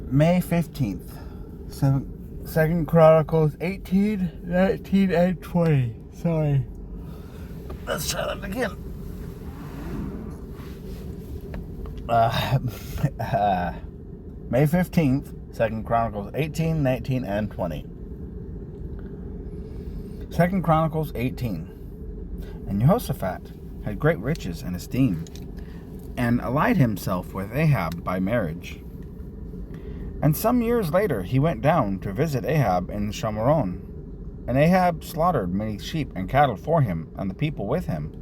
May 15th, 2nd Chronicles 18, 19, and 20. Sorry. Let's try that again. May 15th, 2nd Chronicles 18, 19, and 20. 2nd Chronicles 18. And Jehoshaphat had great riches and esteem, and allied himself with Ahab by marriage. And some years later he went down to visit Ahab in Shomron. And Ahab slaughtered many sheep and cattle for him and the people with him,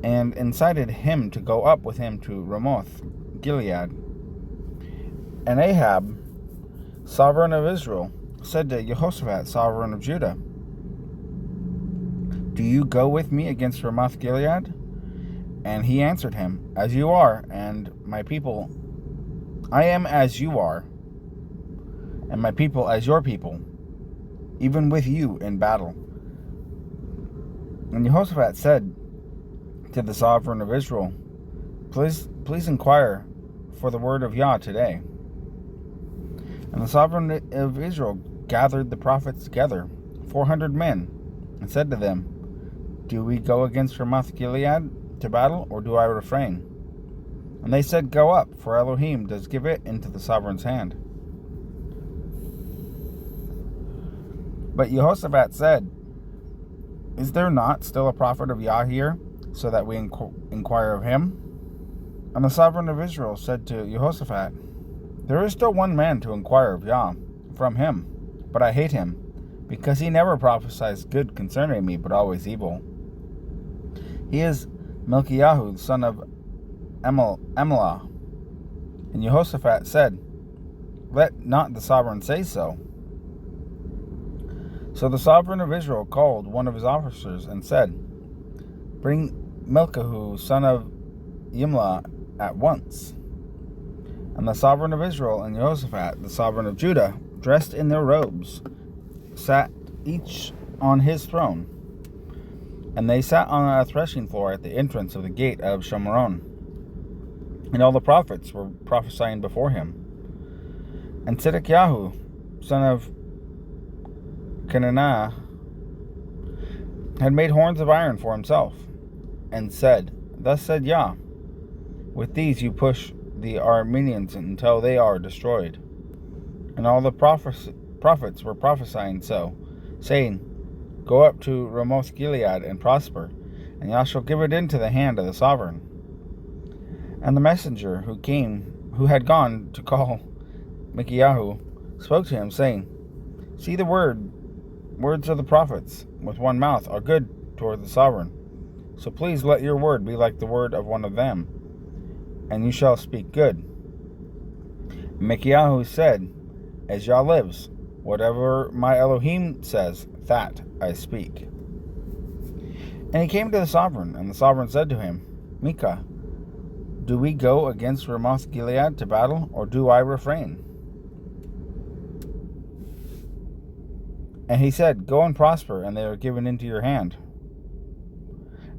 and incited him to go up with him to Ramoth Gilead. And Ahab, sovereign of Israel, said to Jehoshaphat, sovereign of Judah, "Do you go with me against Ramoth Gilead?" And he answered him, "As you are, and my people, I am as you are, and my people as your people, even with you in battle." And Jehoshaphat said to the sovereign of Israel, Please inquire for the word of Yah today." And the sovereign of Israel gathered the prophets together, 400 men, and said to them, "Do we go against Ramoth Gilead to battle, or do I refrain?" And they said, "Go up, for Elohim does give it into the sovereign's hand." But Jehoshaphat said, "Is there not still a prophet of Yah here, so that we inquire of him?" And the sovereign of Israel said to Jehoshaphat, "There is still one man to inquire of Yah from him, but I hate him, because he never prophesies good concerning me, but always evil. He is Melchiyahu, son of Amilah." And Jehoshaphat said, "Let not the sovereign say so." So the sovereign of Israel called one of his officers and said, "Bring Melchiyahu, son of Yimlah, at once." And the sovereign of Israel and Jehoshaphat, the sovereign of Judah, dressed in their robes, sat each on his throne. And they sat on a threshing floor at the entrance of the gate of Shomron. And all the prophets were prophesying before him. And Tzidkiyahu, son of Kenaniah, had made horns of iron for himself, and said, "Thus said Yah, with these you push the Arameans until they are destroyed." And all the prophets were prophesying so, saying, "Go up to Ramoth Gilead and prosper, and Yah shall give it into the hand of the sovereign." And the messenger who had gone to call Melchiyahu, spoke to him, saying, "See, the words of the prophets with one mouth are good toward the sovereign. So please let your word be like the word of one of them, and you shall speak good." Melchiyahu said, "As Yah lives, whatever my Elohim says, that I speak." And he came to the sovereign, and the sovereign said to him, "Micah, do we go against Ramoth Gilead to battle, or do I refrain?" And he said, "Go and prosper, and they are given into your hand."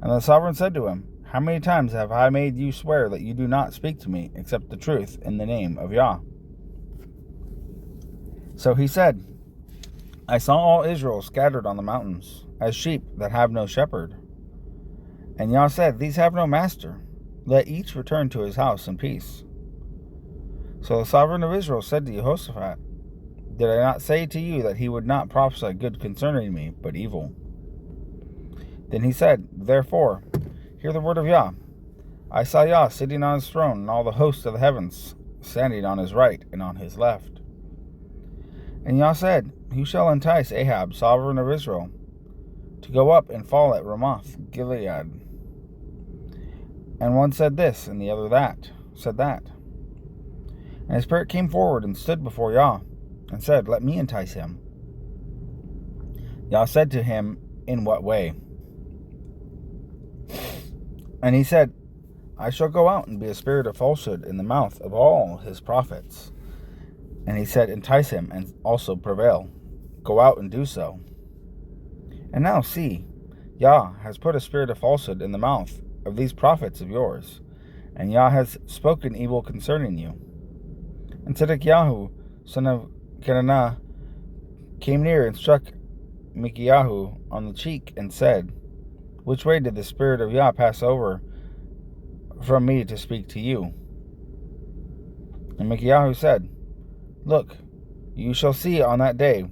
And the sovereign said to him, "How many times have I made you swear that you do not speak to me except the truth in the name of Yah?" So he said, "I saw all Israel scattered on the mountains, as sheep that have no shepherd." And Yah said, "These have no master. Let each return to his house in peace." So the sovereign of Israel said to Jehoshaphat, "Did I not say to you that he would not prophesy good concerning me, but evil?" Then he said, "Therefore, hear the word of Yah. I saw Yah sitting on his throne, and all the hosts of the heavens standing on his right and on his left." And Yah said, "Who shall entice Ahab, sovereign of Israel, to go up and fall at Ramoth Gilead?" And one said this, and the other said that. And his spirit came forward and stood before Yah, and said, "Let me entice him." Yah said to him, "In what way?" And he said, "I shall go out and be a spirit of falsehood in the mouth of all his prophets." And he said, "Entice him and also prevail. Go out and do so." And now see, Yah has put a spirit of falsehood in the mouth of these prophets of yours, and Yah has spoken evil concerning you. And Zedekiah, son of Kenanah, came near and struck Micaiah on the cheek and said, Which way did the Spirit of Yah pass over from me to speak to you? And Micaiah said, Look, you shall see on that day,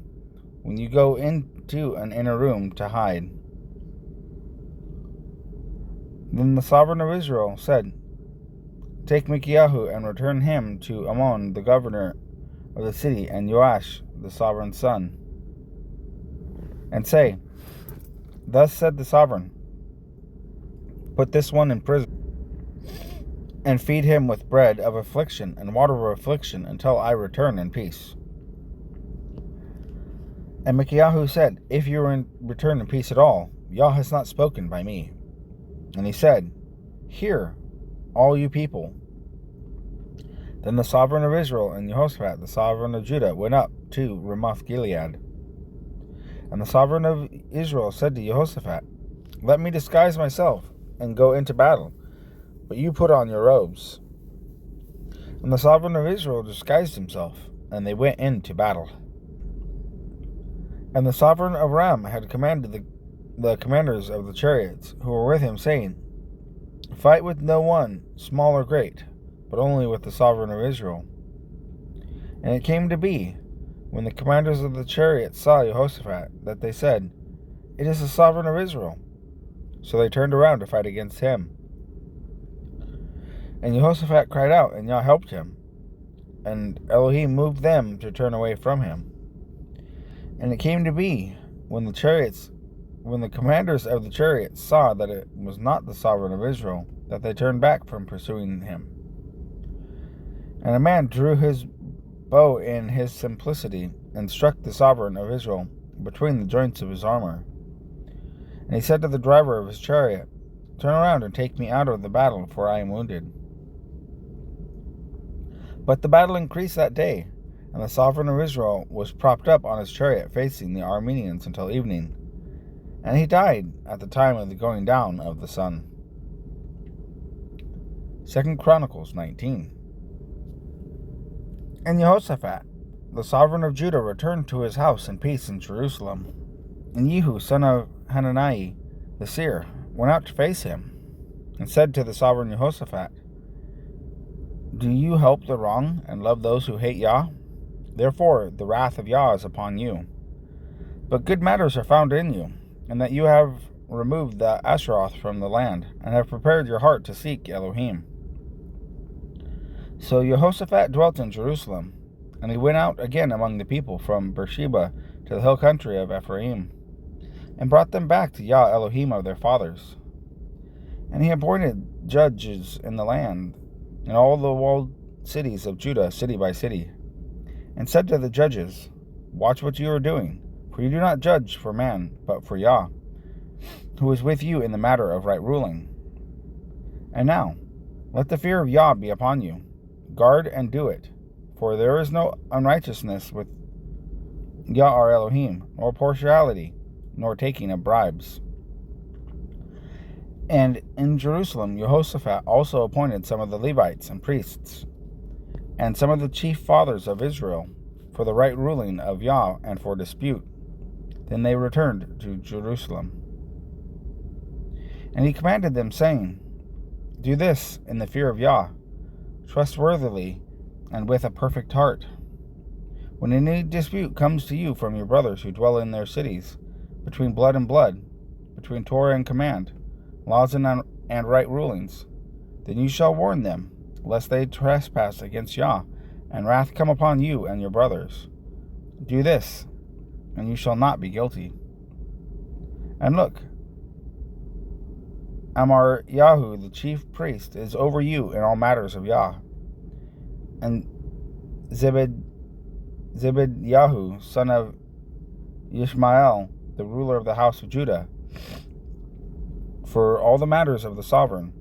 when you go into an inner room to hide. Then the sovereign of Israel said, Take Micaiah and return him to Ammon, the governor of the city, and Joash, the sovereign's son, and say, Thus said the sovereign, Put this one in prison, and feed him with bread of affliction and water of affliction until I return in peace. And Micaiah said, If you return in peace at all, Yah has not spoken by me. And he said, Hear, all you people. Then the sovereign of Israel and Jehoshaphat, the sovereign of Judah, went up to Ramoth Gilead. And the sovereign of Israel said to Jehoshaphat, Let me disguise myself and go into battle, but you put on your robes. And the sovereign of Israel disguised himself, and they went into battle. And the sovereign of Ram had commanded the commanders of the chariots who were with him, saying, Fight with no one, small or great, but only with the sovereign of Israel. And it came to be, when the commanders of the chariots saw Jehoshaphat, that they said, It is the sovereign of Israel. So they turned around to fight against him. And Jehoshaphat cried out, and Yah helped him. And Elohim moved them to turn away from him. And it came to be, when the commanders of the chariots saw that it was not the sovereign of Israel, that they turned back from pursuing him. And a man drew his bow in his simplicity, and struck the sovereign of Israel between the joints of his armor. And he said to the driver of his chariot, Turn around and take me out of the battle, for I am wounded. But the battle increased that day, and the sovereign of Israel was propped up on his chariot facing the Arameans until evening, and he died at the time of the going down of the sun. 2 Chronicles 19. And Jehoshaphat, the sovereign of Judah, returned to his house in peace in Jerusalem. And Jehu, son of Hanani, the seer, went out to face him, and said to the sovereign Jehoshaphat, Do you help the wrong and love those who hate Yah? Therefore the wrath of Yah is upon you. But good matters are found in you, and that you have removed the Asheroth from the land, and have prepared your heart to seek Elohim. So Jehoshaphat dwelt in Jerusalem, and he went out again among the people from Beersheba to the hill country of Ephraim, and brought them back to Yah Elohim of their fathers. And he appointed judges in the land, in all the walled cities of Judah, city by city, and said to the judges, Watch what you are doing, for you do not judge for man, but for Yah, who is with you in the matter of right ruling. And now, let the fear of Yah be upon you. Guard and do it, for there is no unrighteousness with Yah our Elohim, nor partiality, nor taking of bribes. And in Jerusalem Jehoshaphat also appointed some of the Levites and priests, and some of the chief fathers of Israel, for the right ruling of Yah and for dispute. Then they returned to Jerusalem. And he commanded them, saying, Do this in the fear of Yah, trustworthily and with a perfect heart. When any dispute comes to you from your brothers who dwell in their cities, between blood and blood, between Torah and command, laws and right rulings, then you shall warn them, lest they trespass against Yah, and wrath come upon you and your brothers. Do this, and you shall not be guilty. And look, Amar Yahu, the chief priest, is over you in all matters of Yah. And Zebediah, son of Ishmael, the ruler of the house of Judah, for all the matters of the sovereign,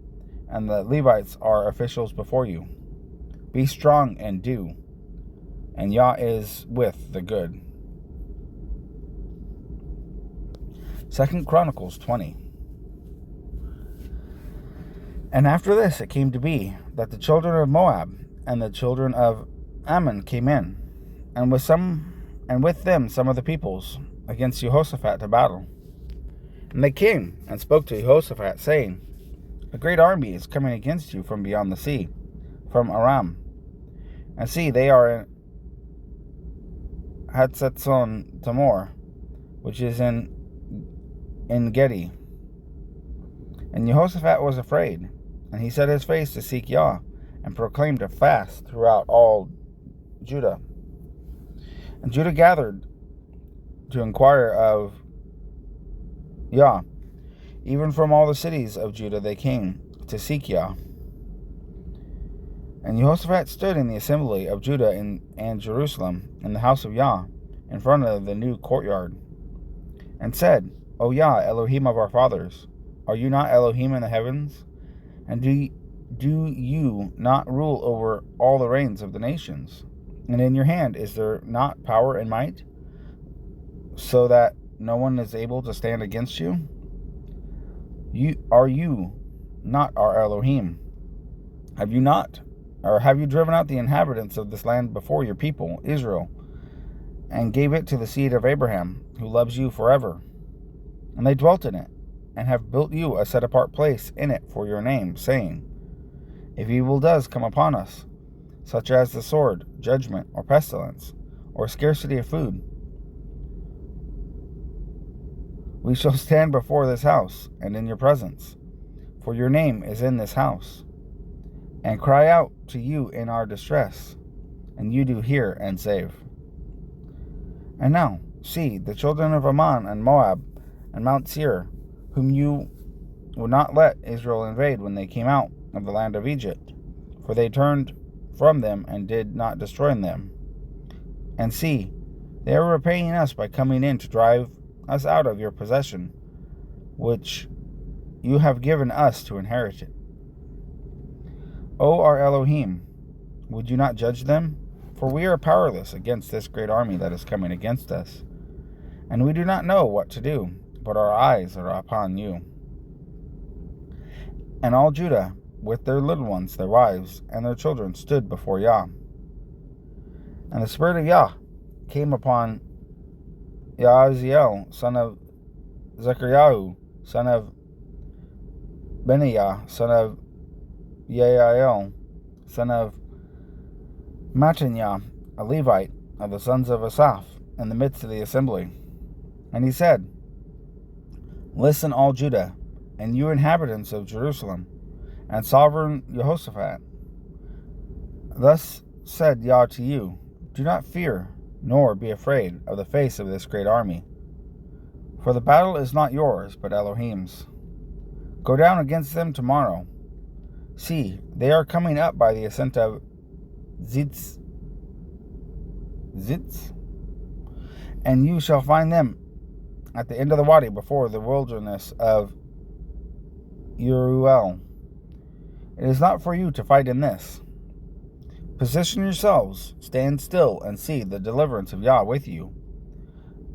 and the Levites are officials before you. Be strong and do, and Yah is with the good. 2 Chronicles 20. And after this it came to be that the children of Moab and the children of Ammon came in, and with them some of the peoples, against Jehoshaphat to battle. And they came and spoke to Jehoshaphat, saying, "A great army is coming against you from beyond the sea, from Aram. And see, they are in Hatzetzon Tamor, which is in Gedi." And Jehoshaphat was afraid, and he set his face to seek Yah, and proclaimed a fast throughout all Judah. And Judah gathered to inquire of Yah. Even from all the cities of Judah they came to seek Yah. And Jehoshaphat stood in the assembly of Judah and Jerusalem in the house of Yah, in front of the new courtyard, and said, "O Yah, Elohim of our fathers, are you not Elohim in the heavens? And do you not rule over all the reigns of the nations? And in your hand is there not power and might, so that no one is able to stand against you? Are you not our Elohim? Have you driven out the inhabitants of this land before your people, Israel, and gave it to the seed of Abraham, who loves you forever? And they dwelt in it, and have built you a set-apart place in it for your name, saying, If evil does come upon us, such as the sword, judgment, or pestilence, or scarcity of food, we shall stand before this house and in your presence, for your name is in this house, and cry out to you in our distress, and you do hear and save. And now, see, the children of Ammon and Moab and Mount Seir, whom you would not let Israel invade when they came out of the land of Egypt, for they turned from them and did not destroy them. And see, they are repaying us by coming in to drive us out of your possession, which you have given us to inherit it. O our Elohim, would you not judge them? For we are powerless against this great army that is coming against us, and we do not know what to do, but our eyes are upon you. And all Judah, with their little ones, their wives, and their children, stood before Yah. And the Spirit of Yah came upon Yaaziel, son of Zechariah, son of Benaiah, son of Yeiel, son of Mattaniah, a Levite of the sons of Asaph, in the midst of the assembly. And he said, Listen, all Judah, and you inhabitants of Jerusalem, and sovereign Jehoshaphat. Thus said Yah to you, Do not fear, nor be afraid of the face of this great army. For the battle is not yours, but Elohim's. Go down against them tomorrow. See, they are coming up by the ascent of Zitz, and you shall find them at the end of the wadi before the wilderness of Yeruel. It is not for you to fight in this. Position yourselves, stand still, and see the deliverance of Yah with you.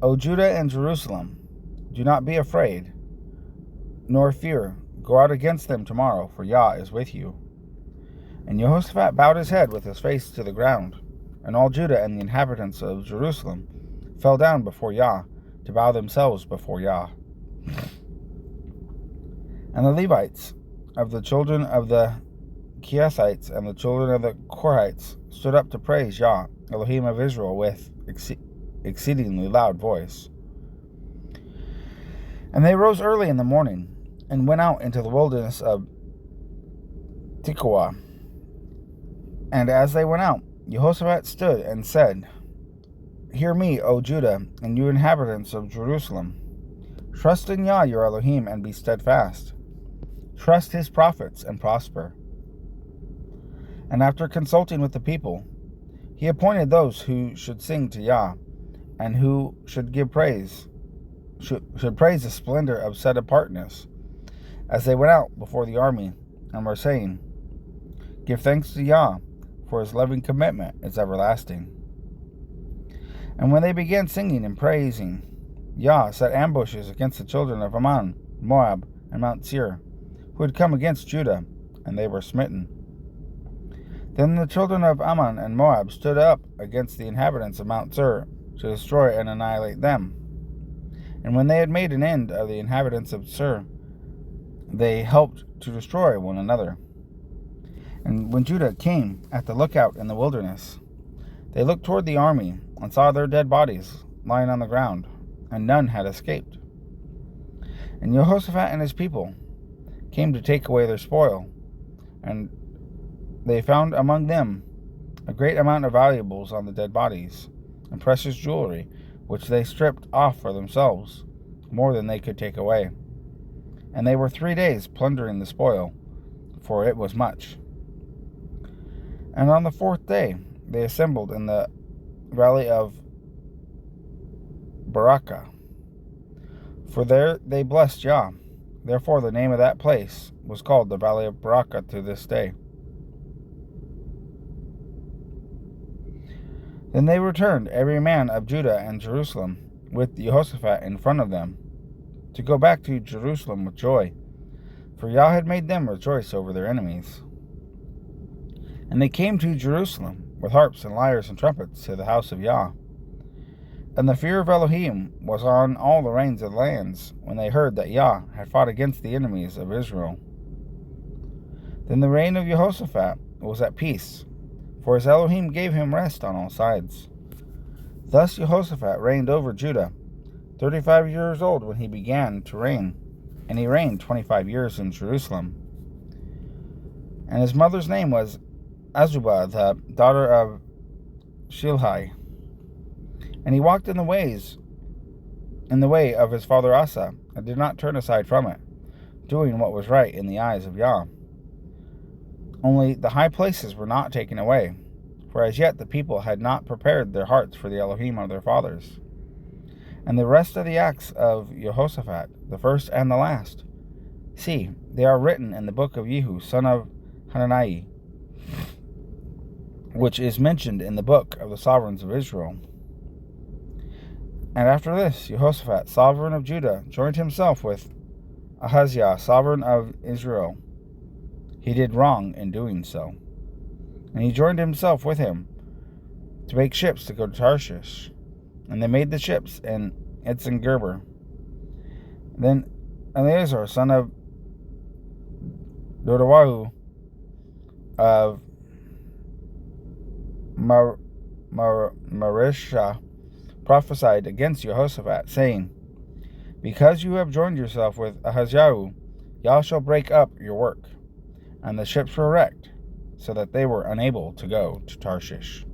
O Judah and Jerusalem, do not be afraid, nor fear. Go out against them tomorrow, for Yah is with you. And Jehoshaphat bowed his head with his face to the ground, and all Judah and the inhabitants of Jerusalem fell down before Yah, to bow themselves before Yah. And the Levites of the children of the Kehathites and the children of the Korhites stood up to praise Yah, Elohim of Israel, with exceedingly loud voice. And they rose early in the morning, and went out into the wilderness of Tekoa. And as they went out, Jehoshaphat stood and said, Hear me, O Judah, and you inhabitants of Jerusalem. Trust in Yah your Elohim, and be steadfast. Trust his prophets, and prosper. And after consulting with the people, he appointed those who should sing to Yah, and who should give praise, should praise the splendor of set apartness, as they went out before the army, and were saying, Give thanks to Yah, for his loving commitment is everlasting. And when they began singing and praising, Yah set ambushes against the children of Ammon, Moab, and Mount Seir, who had come against Judah, and they were smitten. Then the children of Ammon and Moab stood up against the inhabitants of Mount Seir to destroy and annihilate them. And when they had made an end of the inhabitants of Seir, they helped to destroy one another. And when Judah came at the lookout in the wilderness, they looked toward the army and saw their dead bodies lying on the ground, and none had escaped. And Jehoshaphat and his people came to take away their spoil, and they found among them a great amount of valuables on the dead bodies, and precious jewelry, which they stripped off for themselves, more than they could take away. And they were 3 days plundering the spoil, for it was much. And on the 4th day they assembled in the valley of Barakah, for there they blessed Yah. Therefore the name of that place was called the Valley of Barakah to this day. Then they returned, every man of Judah and Jerusalem, with Jehoshaphat in front of them, to go back to Jerusalem with joy, for Yah had made them rejoice over their enemies. And they came to Jerusalem with harps and lyres and trumpets to the house of Yah. And the fear of Elohim was on all the reigns of the lands when they heard that Yah had fought against the enemies of Israel. Then the reign of Jehoshaphat was at peace, for his Elohim gave him rest on all sides. Thus Jehoshaphat reigned over Judah, 35 years old when he began to reign, and he reigned 25 years in Jerusalem. And his mother's name was Azubah, the daughter of Shilhi. And he walked in the way of his father Asa, and did not turn aside from it, doing what was right in the eyes of Yah. Only the high places were not taken away, for as yet the people had not prepared their hearts for the Elohim of their fathers. And the rest of the acts of Jehoshaphat, the first and the last, see, they are written in the book of Jehu, son of Hanani, which is mentioned in the book of the sovereigns of Israel. And after this, Jehoshaphat, sovereign of Judah, joined himself with Ahaziah, sovereign of Israel. He did wrong in doing so. And he joined himself with him to make ships to go to Tarshish. And they made the ships in Etzon-Geber. Then Eleazar, son of Dodawahu of Marisha, prophesied against Jehoshaphat, saying, Because you have joined yourself with Ahaziah, Yah shall break up your work. And the ships were wrecked, so that they were unable to go to Tarshish.